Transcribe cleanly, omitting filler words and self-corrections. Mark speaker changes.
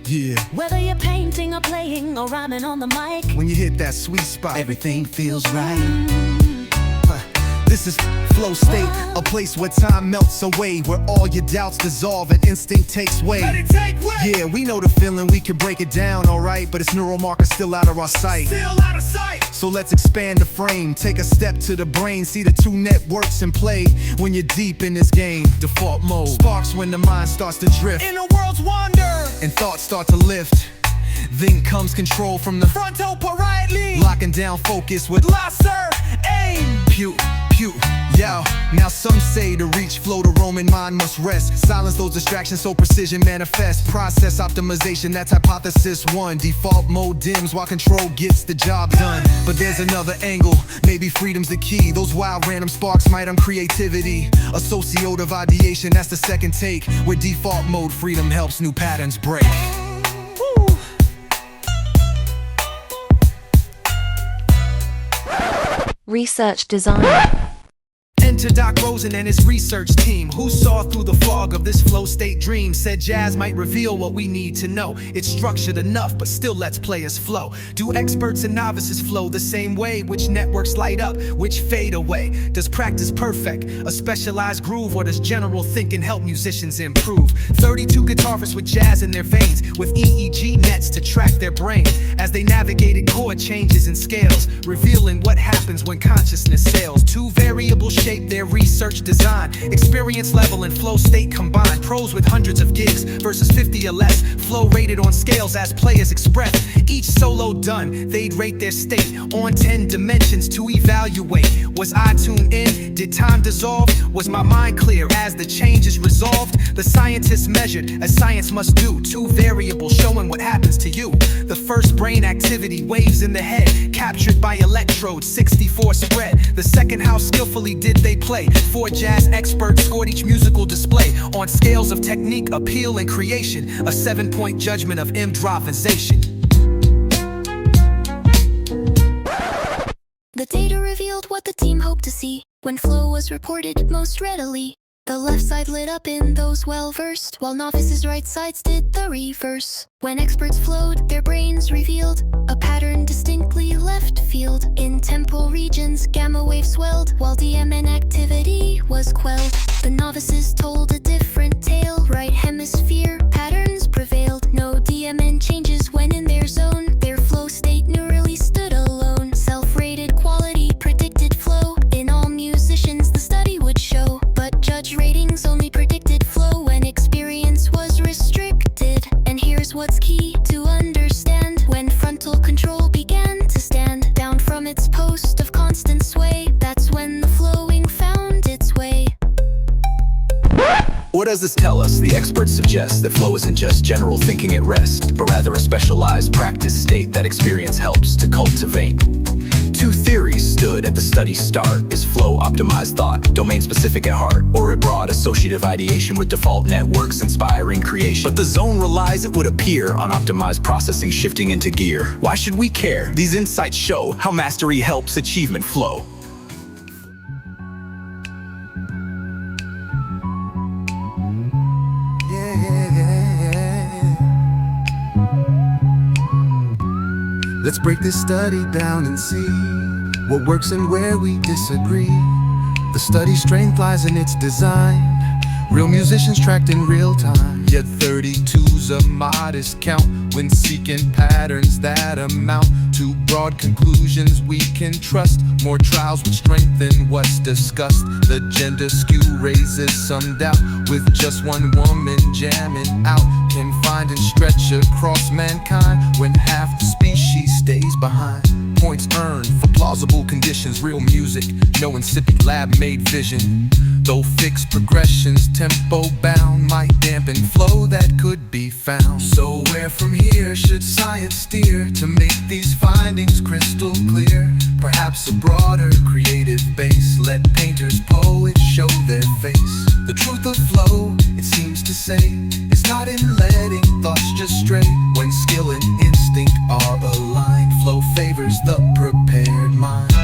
Speaker 1: Yeah.
Speaker 2: Whether you're painting or playing or rhyming on the mic,
Speaker 1: When you hit that sweet spot,
Speaker 3: Everything feels right.
Speaker 1: This is flow state, a place where time melts away, where all your doubts dissolve and instinct takes way.
Speaker 3: Let it take way.
Speaker 1: Yeah, we know the feeling, we can break it down, alright, but its neural markers still out of our sight.
Speaker 3: Still out of sight.
Speaker 1: So let's expand the frame, take a step to the brain, see the two networks in play. When you're deep in this game, default mode sparks when the mind starts to drift,
Speaker 3: In a world's wonder,
Speaker 1: and thoughts start to lift. Then comes control from the
Speaker 3: frontal parietal,
Speaker 1: locking down focus with
Speaker 3: laser aim.
Speaker 1: pew, pew, yo. Now some say to reach flow, the Roman mind must rest. Silence those distractions so precision manifests. Process optimization, that's hypothesis one. Default mode dims while control gets the job done. But there's another angle, maybe freedom's the key. Those wild random sparks might creativity. Associative ideation, that's the second take, where default mode freedom helps new patterns break.
Speaker 4: Research design.
Speaker 1: Enter Doc Rosen and his research team, who saw through the fog of this flow state dream. Said jazz might reveal what we need to know. It's structured enough, but still lets players flow. Do experts and novices flow the same way? Which networks light up, which fade away? Does practice perfect a specialized groove, or does general thinking help musicians improve? 32 guitarists with jazz in their veins, with EEG nets to track their brain as they navigated chord changes and scales, revealing what happens when consciousness sails. Two variables shape their research design, experience level and flow state combined. Pros with hundreds of gigs versus 50 or less, flow rated on scales as players express. Each solo done, they'd rate their state on 10 dimensions to evaluate. Was I tuned in? Did time dissolve? Was my mind clear as the changes resolved? The scientists measured, as science must do, two variables showing what happens to you. The first, brain activity, waves in the head, captured by electrodes, 64 spread. The second, how skillfully did they play? Four jazz experts scored each musical display on scales of technique, appeal, and creation. A 7-point judgment of improvisation.
Speaker 5: The data revealed what the team hoped to see when flow was reported most readily. The left side lit up in those well-versed, while novices' right sides did the reverse. When experts flowed, their brains revealed a pattern distinctly left field. In temporal regions, gamma waves swelled, while DMN activity was quelled. The novices told a different tale. Right hemisphere patterns prevailed. No DMN changes when in their zone. Their flow state neurally stood alone. Self-rated quality predicted flow. In all musicians, the study would show. But judge ratings only predicted flow when experience was restricted. And here's what's key to understand: when frontal control began to stand down from its post of constant sway, that's when the flowing found its way.
Speaker 3: What does this tell us? The experts suggest that flow isn't just general thinking at rest, but rather a specialized practice state that experience helps to cultivate. Two theories stood at the study's start. Is flow optimized thought, domain-specific at heart, or a broad associative ideation with default networks inspiring creation? But the zone relies, it would appear, on optimized processing shifting into gear. Why should we care? These insights show how mastery helps achievement flow.
Speaker 6: Let's break this study down and see what works and where we disagree. The study's strength lies in its design. Real musicians tracked in real time. Yet 32's a modest count when seeking patterns that amount to broad conclusions we can trust. More trials would strengthen what's discussed. The gender skew raises some doubt. With just one woman jamming out, can find and stretch across mankind when half the species stays behind. Points earned for plausible conditions. Real music, no insipid lab-made vision. Though fixed progressions, tempo bound, might dampen flow that could be found. So where from here should science steer to make these findings crystal clear? Perhaps a broader creative base. Let painters, poets show their face. The truth of flow, it seems to say, is not in letting thoughts just stray. When skill and instinct are aligned, flow favors the prepared mind.